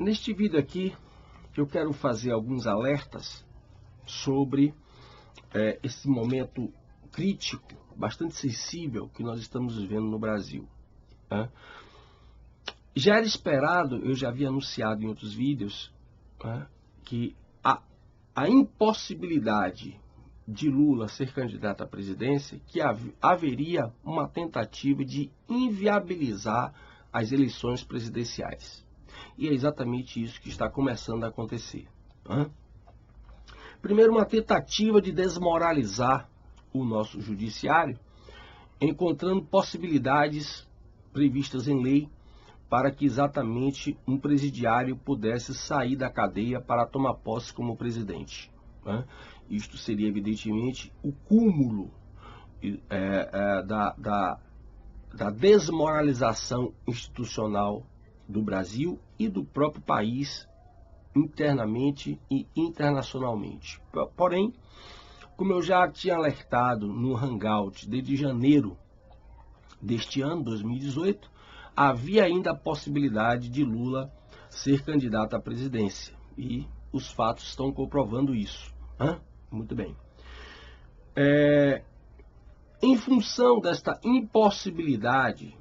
Neste vídeo aqui, eu quero fazer alguns alertas sobre esse momento crítico, bastante sensível que nós estamos vivendo no Brasil. Né? Já era esperado, eu já havia anunciado em outros vídeos, né, que a impossibilidade de Lula ser candidato à presidência, que haveria uma tentativa de inviabilizar as eleições presidenciais. E é exatamente isso que está começando a acontecer. Né? Primeiro, uma tentativa de desmoralizar o nosso judiciário, encontrando possibilidades previstas em lei para que exatamente um presidiário pudesse sair da cadeia para tomar posse como presidente. Né? Isto seria, evidentemente, o cúmulo da desmoralização institucional do Brasil e do próprio país, internamente e internacionalmente. Porém, como eu já tinha alertado no Hangout desde janeiro deste ano, 2018, havia ainda a possibilidade de Lula ser candidato à presidência. E os fatos estão comprovando isso. Muito bem. Em função desta impossibilidade,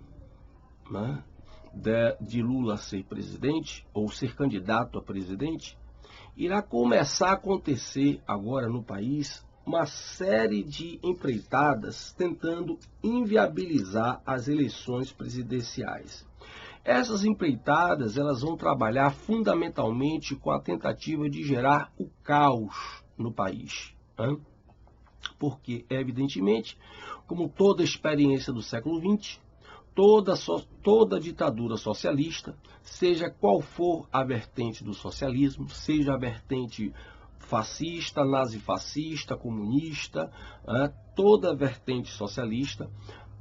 né, de Lula ser presidente, ou ser candidato a presidente, irá começar a acontecer agora no país uma série de empreitadas tentando inviabilizar as eleições presidenciais. Essas empreitadas, elas vão trabalhar fundamentalmente com a tentativa de gerar o caos no país. Né? Porque, evidentemente, como toda experiência do século XX, toda ditadura socialista, seja qual for a vertente do socialismo, seja a vertente fascista, nazifascista, comunista, toda a vertente socialista,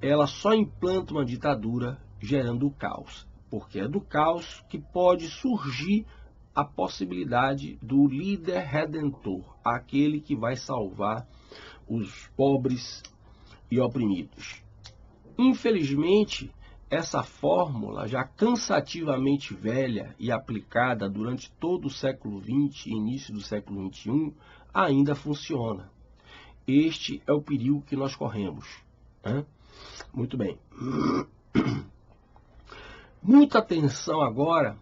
ela só implanta uma ditadura gerando o caos, porque é do caos que pode surgir a possibilidade do líder redentor, aquele que vai salvar os pobres e oprimidos. Infelizmente, essa fórmula, já cansativamente velha e aplicada durante todo o século XX e início do século XXI, ainda funciona. Este é o perigo que nós corremos. Muito bem. Muita atenção agora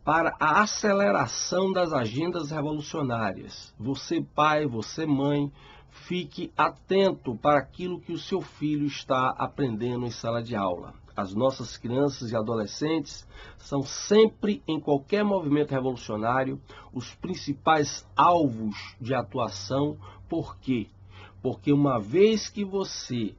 para a aceleração das agendas revolucionárias. Você, pai, você, mãe, fique atento para aquilo que o seu filho está aprendendo em sala de aula. As nossas crianças e adolescentes são sempre, em qualquer movimento revolucionário, os principais alvos de atuação. Por quê? Porque uma vez que você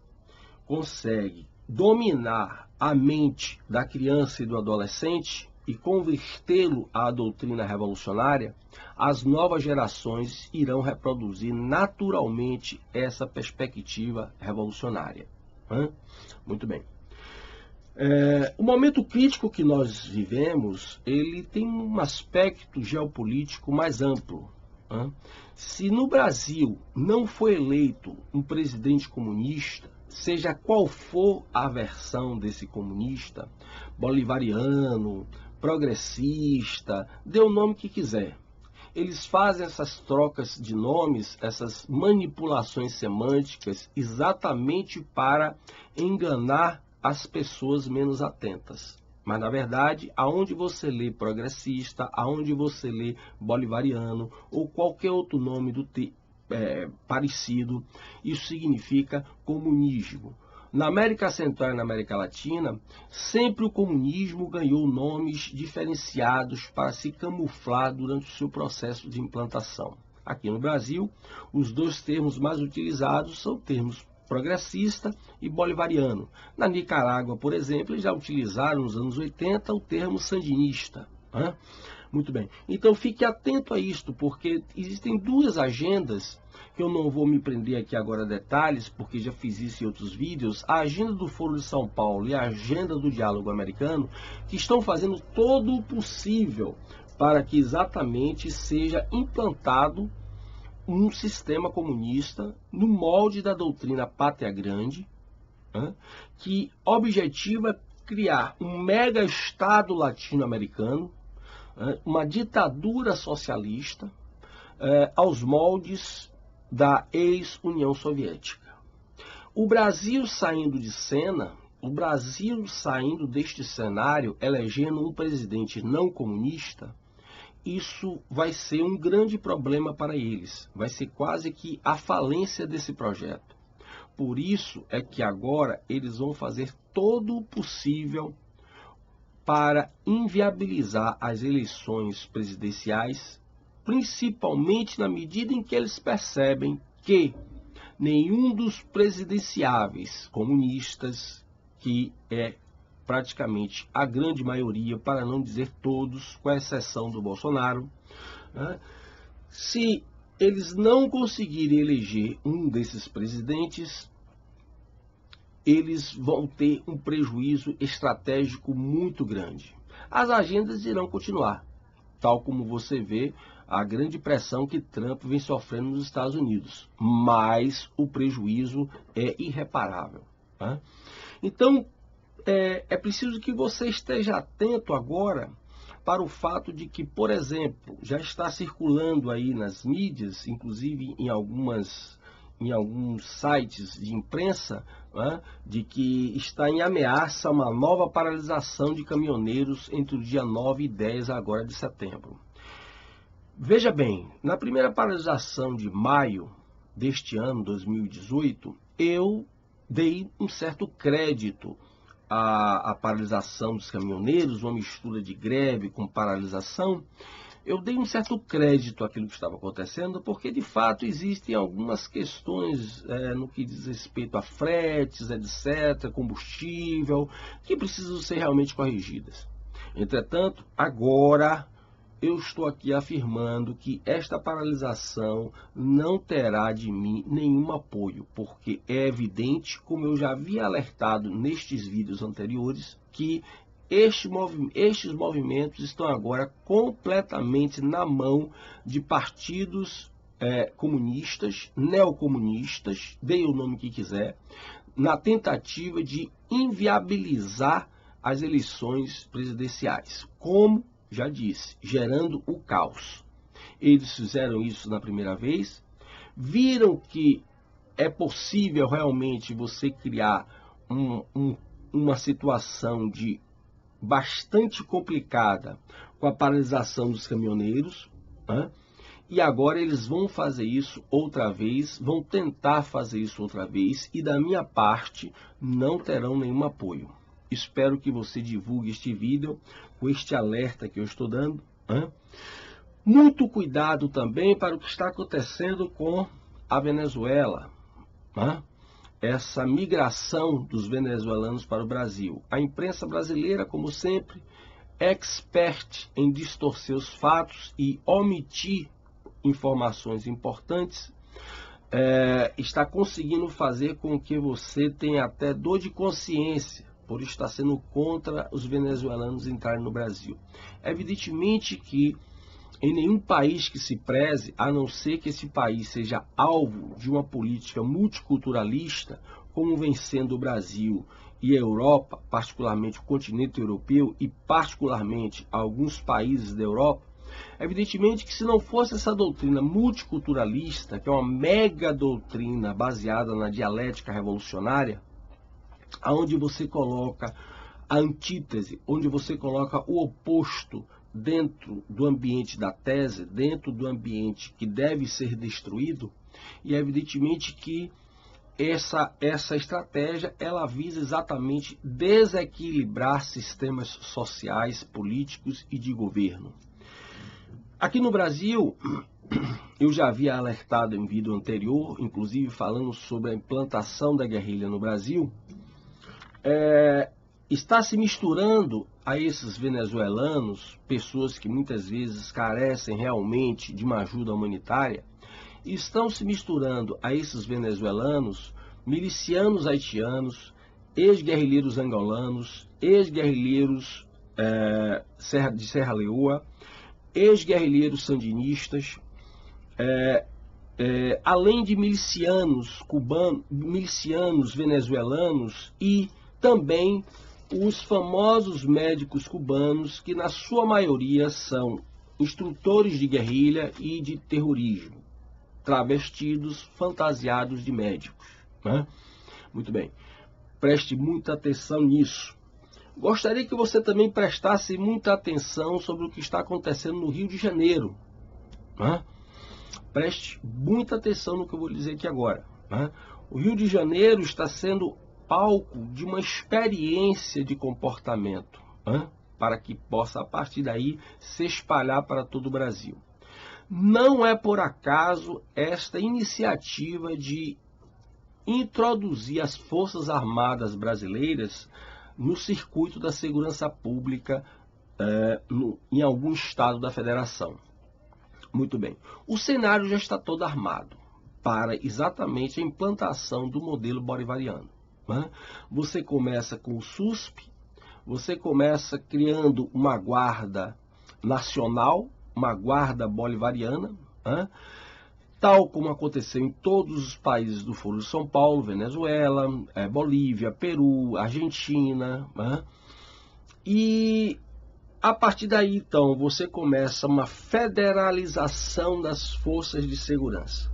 consegue dominar a mente da criança e do adolescente e convertê-lo à doutrina revolucionária, as novas gerações irão reproduzir naturalmente essa perspectiva revolucionária. Muito bem. O momento crítico que nós vivemos, ele tem um aspecto geopolítico mais amplo. Se no Brasil não foi eleito um presidente comunista, seja qual for a versão desse comunista, bolivariano, progressista, dê o nome que quiser. Eles fazem essas trocas de nomes, essas manipulações semânticas, exatamente para enganar as pessoas menos atentas. Mas, na verdade, aonde você lê progressista, aonde você lê bolivariano ou qualquer outro nome parecido, isso significa comunismo. Na América Central e na América Latina, sempre o comunismo ganhou nomes diferenciados para se camuflar durante o seu processo de implantação. Aqui no Brasil, os dois termos mais utilizados são termos progressista e bolivariano. Na Nicarágua, por exemplo, eles já utilizaram nos anos 80 o termo sandinista. Muito bem. Então fique atento a isto, porque existem duas agendas, que eu não vou me prender aqui agora a detalhes, porque já fiz isso em outros vídeos, a agenda do Foro de São Paulo e a agenda do Diálogo Americano, que estão fazendo todo o possível para que exatamente seja implantado um sistema comunista no molde da doutrina Pátria Grande, que objetiva criar um mega-estado latino-americano, uma ditadura socialista aos moldes da ex-União Soviética. O Brasil saindo de cena, o Brasil saindo deste cenário, elegendo um presidente não comunista, isso vai ser um grande problema para eles. Vai ser quase que a falência desse projeto. Por isso é que agora eles vão fazer todo o possível para inviabilizar as eleições presidenciais, principalmente na medida em que eles percebem que nenhum dos presidenciáveis comunistas, que é praticamente a grande maioria, para não dizer todos, com exceção do Bolsonaro, se eles não conseguirem eleger um desses presidentes, eles vão ter um prejuízo estratégico muito grande. As agendas irão continuar, tal como você vê a grande pressão que Trump vem sofrendo nos Estados Unidos, mas o prejuízo é irreparável. Então, é preciso que você esteja atento agora para o fato de que, por exemplo, já está circulando aí nas mídias, inclusive em alguns sites de imprensa, de que está em ameaça uma nova paralisação de caminhoneiros entre o dia 9 e 10 agora de setembro. Veja bem, na primeira paralisação de maio deste ano, 2018, eu dei um certo crédito à paralisação dos caminhoneiros, uma mistura de greve com paralisação. Eu dei um certo crédito àquilo que estava acontecendo, porque de fato existem algumas questões no que diz respeito a fretes, etc., combustível, que precisam ser realmente corrigidas. Entretanto, agora eu estou aqui afirmando que esta paralisação não terá de mim nenhum apoio, porque é evidente, como eu já havia alertado nestes vídeos anteriores, que estes movimentos estão agora completamente na mão de partidos comunistas, neocomunistas, dê o nome que quiser, na tentativa de inviabilizar as eleições presidenciais. Como já disse, gerando o caos. Eles fizeram isso na primeira vez, viram que é possível realmente você criar uma situação de bastante complicada com a paralisação dos caminhoneiros, e agora eles vão fazer isso outra vez, vão tentar fazer isso outra vez, e da minha parte não terão nenhum apoio. Espero que você divulgue este vídeo com este alerta que eu estou dando. Muito cuidado também para o que está acontecendo com a Venezuela. Essa migração dos venezuelanos para o Brasil. A imprensa brasileira, como sempre, expert em distorcer os fatos e omitir informações importantes, está conseguindo fazer com que você tenha até dor de consciência por estar sendo contra os venezuelanos entrarem no Brasil. Evidentemente que em nenhum país que se preze, a não ser que esse país seja alvo de uma política multiculturalista, como vem sendo o Brasil e a Europa, particularmente o continente europeu e particularmente alguns países da Europa, evidentemente que se não fosse essa doutrina multiculturalista, que é uma mega doutrina baseada na dialética revolucionária, onde você coloca a antítese, onde você coloca o oposto dentro do ambiente da tese, dentro do ambiente que deve ser destruído, e evidentemente que essa estratégia ela visa exatamente desequilibrar sistemas sociais, políticos e de governo. Aqui no Brasil, eu já havia alertado em vídeo anterior, inclusive falando sobre a implantação da guerrilha no Brasil, está se misturando a esses venezuelanos, pessoas que muitas vezes carecem realmente de uma ajuda humanitária, estão se misturando a esses venezuelanos, milicianos haitianos, ex-guerrilheiros angolanos, ex-guerrilheiros de Serra Leoa, ex-guerrilheiros sandinistas, além de milicianos cubanos, milicianos venezuelanos e também os famosos médicos cubanos, que na sua maioria são instrutores de guerrilha e de terrorismo, travestidos, fantasiados de médicos, né? Muito bem, preste muita atenção nisso. Gostaria que você também prestasse muita atenção sobre o que está acontecendo no Rio de Janeiro, né? Preste muita atenção no que eu vou dizer aqui agora, né? O Rio de Janeiro está sendo palco de uma experiência de comportamento, né? Para que possa, a partir daí, se espalhar para todo o Brasil. Não é por acaso esta iniciativa de introduzir as Forças Armadas brasileiras no circuito da segurança pública em algum estado da federação. Muito bem, o cenário já está todo armado para exatamente a implantação do modelo bolivariano, né? Você começa com o SUSP, você começa criando uma guarda nacional, uma guarda bolivariana, né? Tal como aconteceu em todos os países do Foro de São Paulo, Venezuela, Bolívia, Peru, Argentina, né? E a partir daí, então, você começa uma federalização das forças de segurança.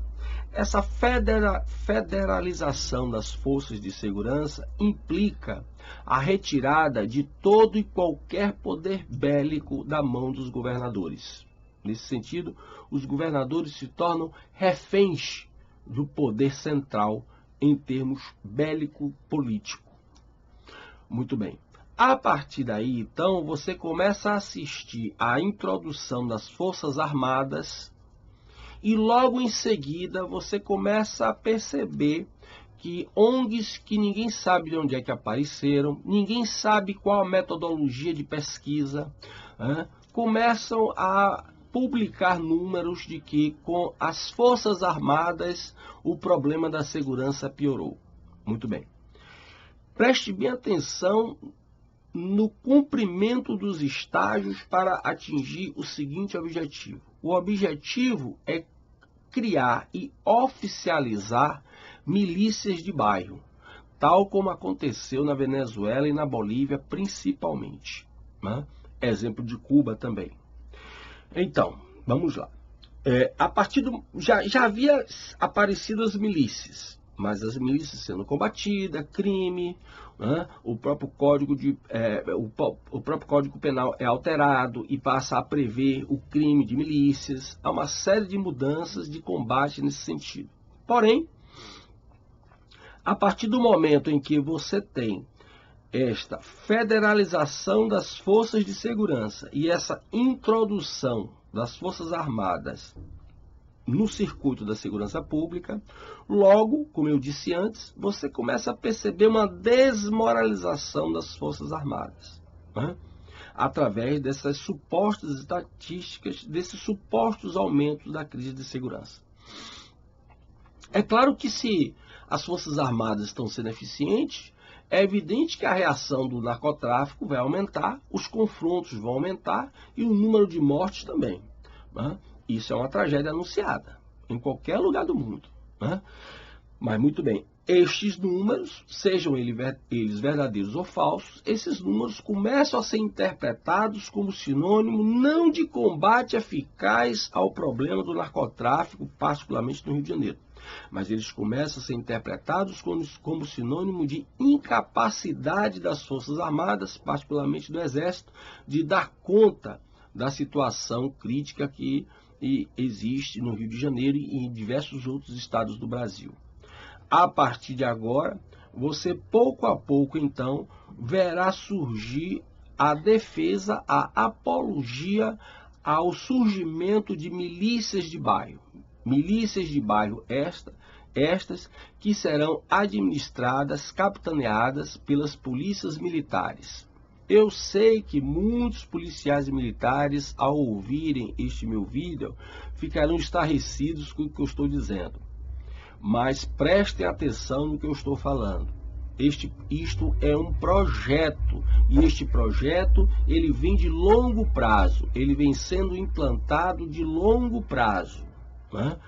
Essa federalização das forças de segurança implica a retirada de todo e qualquer poder bélico da mão dos governadores. Nesse sentido, os governadores se tornam reféns do poder central em termos bélico-político. Muito bem. A partir daí, então, você começa a assistir à introdução das Forças Armadas e logo em seguida você começa a perceber que ONGs que ninguém sabe de onde é que apareceram, ninguém sabe qual a metodologia de pesquisa, né, começam a publicar números de que com as Forças Armadas o problema da segurança piorou. Muito bem. Preste bem atenção no cumprimento dos estágios para atingir o seguinte objetivo. O objetivo é criar e oficializar milícias de bairro, tal como aconteceu na Venezuela e na Bolívia principalmente, né? Exemplo de Cuba também. Então, vamos lá. Já havia aparecido as milícias, mas as milícias sendo combatidas, crime, né? O próprio Código Penal é alterado e passa a prever o crime de milícias. Há uma série de mudanças de combate nesse sentido. Porém, a partir do momento em que você tem esta federalização das forças de segurança e essa introdução das Forças Armadas no circuito da segurança pública, logo, como eu disse antes, você começa a perceber uma desmoralização das Forças Armadas, né? Através dessas supostas estatísticas, desses supostos aumentos da crise de segurança. É claro que se as Forças Armadas estão sendo eficientes, é evidente que a reação do narcotráfico vai aumentar, os confrontos vão aumentar e o número de mortes também, né? Isso é uma tragédia anunciada em qualquer lugar do mundo, né? Mas muito bem, estes números, sejam eles verdadeiros ou falsos, esses números começam a ser interpretados como sinônimo não de combate eficaz ao problema do narcotráfico, particularmente no Rio de Janeiro, mas eles começam a ser interpretados como sinônimo de incapacidade das Forças Armadas, particularmente do Exército, de dar conta da situação crítica que existe no Rio de Janeiro e em diversos outros estados do Brasil. A partir de agora, você pouco a pouco, então, verá surgir a defesa, a apologia ao surgimento de milícias de bairro. Milícias de bairro estas que serão administradas, capitaneadas pelas polícias militares. Eu sei que muitos policiais militares, ao ouvirem este meu vídeo, ficarão estarrecidos com o que eu estou dizendo. Mas prestem atenção no que eu estou falando. Isto é um projeto, e este projeto ele vem de longo prazo, ele vem sendo implantado de longo prazo, né?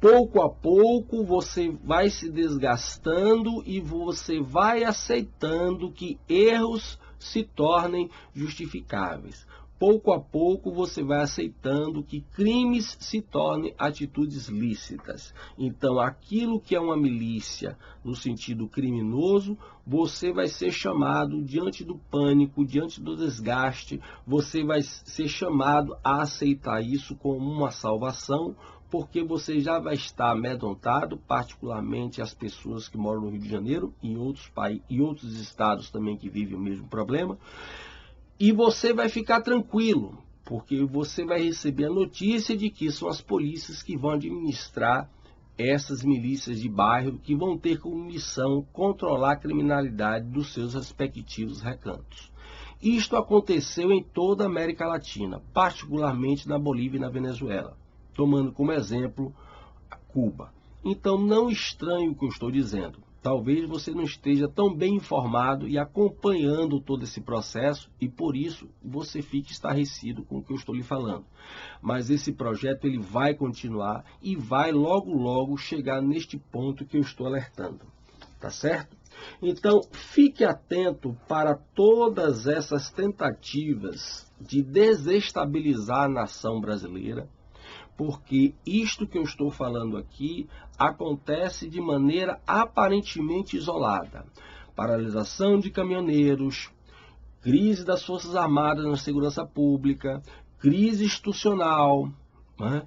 pouco a pouco você vai se desgastando e você vai aceitando que erros se tornem justificáveis. Pouco a pouco você vai aceitando que crimes se tornem atitudes lícitas. Então, aquilo que é uma milícia no sentido criminoso, você vai ser chamado diante do pânico, diante do desgaste, você vai ser chamado a aceitar isso como uma salvação, porque você já vai estar amedrontado, particularmente as pessoas que moram no Rio de Janeiro e em outros países e outros estados também que vivem o mesmo problema. E você vai ficar tranquilo, porque você vai receber a notícia de que são as polícias que vão administrar essas milícias de bairro, que vão ter como missão controlar a criminalidade dos seus respectivos recantos. Isto aconteceu em toda a América Latina, particularmente na Bolívia e na Venezuela, tomando como exemplo Cuba. Então não estranhe o que eu estou dizendo. Talvez você não esteja tão bem informado e acompanhando todo esse processo e por isso você fique estarrecido com o que eu estou lhe falando. Mas esse projeto ele vai continuar e vai logo chegar neste ponto que eu estou alertando. Tá certo? Então fique atento para todas essas tentativas de desestabilizar a nação brasileira, porque isto que eu estou falando aqui acontece de maneira aparentemente isolada. Paralisação de caminhoneiros, crise das Forças Armadas na segurança pública, crise institucional, né?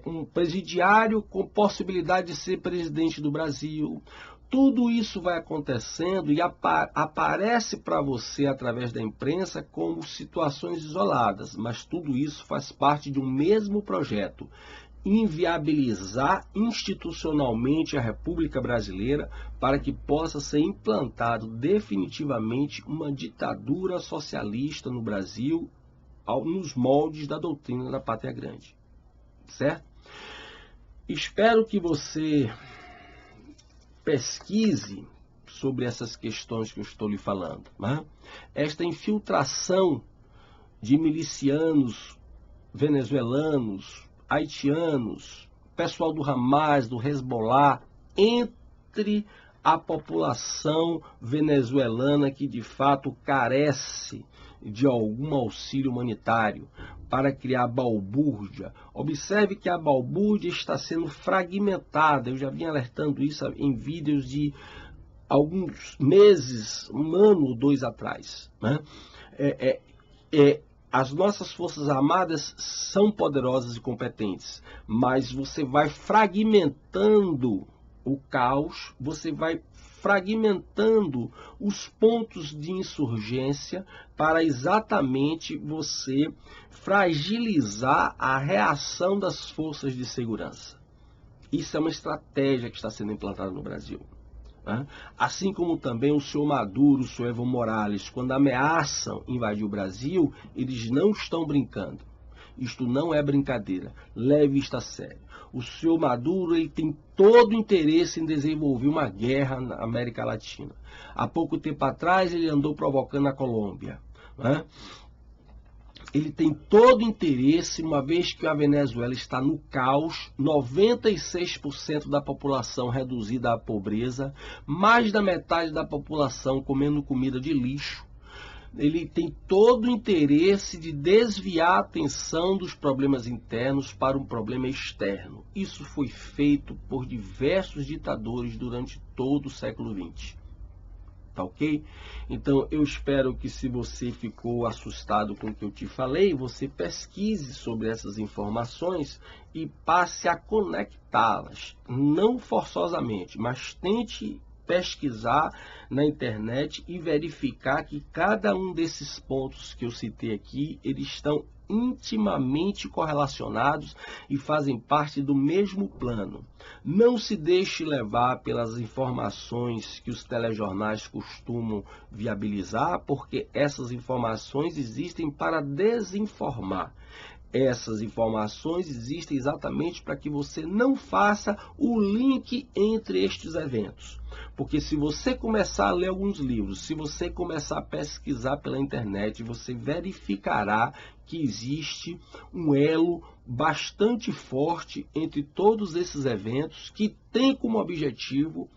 Um presidiário com possibilidade de ser presidente do Brasil. Tudo isso vai acontecendo e aparece para você através da imprensa como situações isoladas, mas tudo isso faz parte de um mesmo projeto: inviabilizar institucionalmente a República Brasileira para que possa ser implantado definitivamente uma ditadura socialista no Brasil, nos moldes da doutrina da Pátria Grande. Certo? Espero que você pesquise sobre essas questões que eu estou lhe falando. Né? Esta infiltração de milicianos venezuelanos, haitianos, pessoal do Hamas, do Hezbollah, entre a população venezuelana que de fato carece de algum auxílio humanitário, para criar balbúrdia. Observe que a balbúrdia está sendo fragmentada. Eu já vim alertando isso em vídeos de alguns meses, um ano ou dois atrás. Né? As nossas Forças Armadas são poderosas e competentes, mas você vai fragmentando o caos, você vai fragmentando os pontos de insurgência para exatamente você fragilizar a reação das forças de segurança. Isso é uma estratégia que está sendo implantada no Brasil. Né? Assim como também o senhor Maduro, o senhor Evo Morales, quando ameaçam invadir o Brasil, eles não estão brincando. Isto não é brincadeira. Leve isto a sério. O senhor Maduro ele tem todo o interesse em desenvolver uma guerra na América Latina. Há pouco tempo atrás ele andou provocando a Colômbia. Né? Ele tem todo o interesse, uma vez que a Venezuela está no caos, 96% da população reduzida à pobreza, mais da metade da população comendo comida de lixo. Ele tem todo o interesse de desviar a atenção dos problemas internos para um problema externo. Isso foi feito por diversos ditadores durante todo o século XX. Tá ok? Então eu espero que, se você ficou assustado com o que eu te falei, você pesquise sobre essas informações e passe a conectá-las. Não forçosamente, mas tente pesquisar na internet e verificar que cada um desses pontos que eu citei aqui, eles estão intimamente correlacionados e fazem parte do mesmo plano. Não se deixe levar pelas informações que os telejornais costumam viabilizar, porque essas informações existem para desinformar. Essas informações existem exatamente para que você não faça o link entre estes eventos. Porque se você começar a ler alguns livros, se você começar a pesquisar pela internet, você verificará que existe um elo bastante forte entre todos esses eventos que tem como objetivo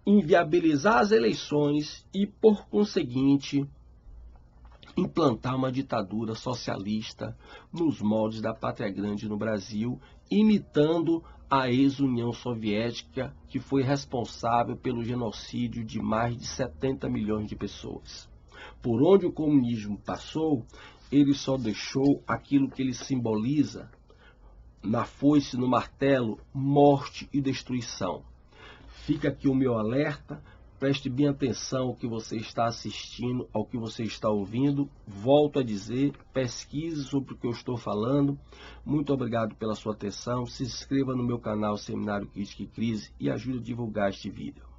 inviabilizar as eleições e, por conseguinte, implantar uma ditadura socialista nos moldes da Pátria Grande no Brasil, imitando a ex-União Soviética, que foi responsável pelo genocídio de mais de 70 milhões de pessoas. Por onde o comunismo passou, ele só deixou aquilo que ele simboliza, na foice, no martelo, morte e destruição. Fica aqui o meu alerta. Preste bem atenção ao que você está assistindo, ao que você está ouvindo. Volto a dizer, pesquise sobre o que eu estou falando. Muito obrigado pela sua atenção. Se inscreva no meu canal Seminário Crítica e Crise e ajude a divulgar este vídeo.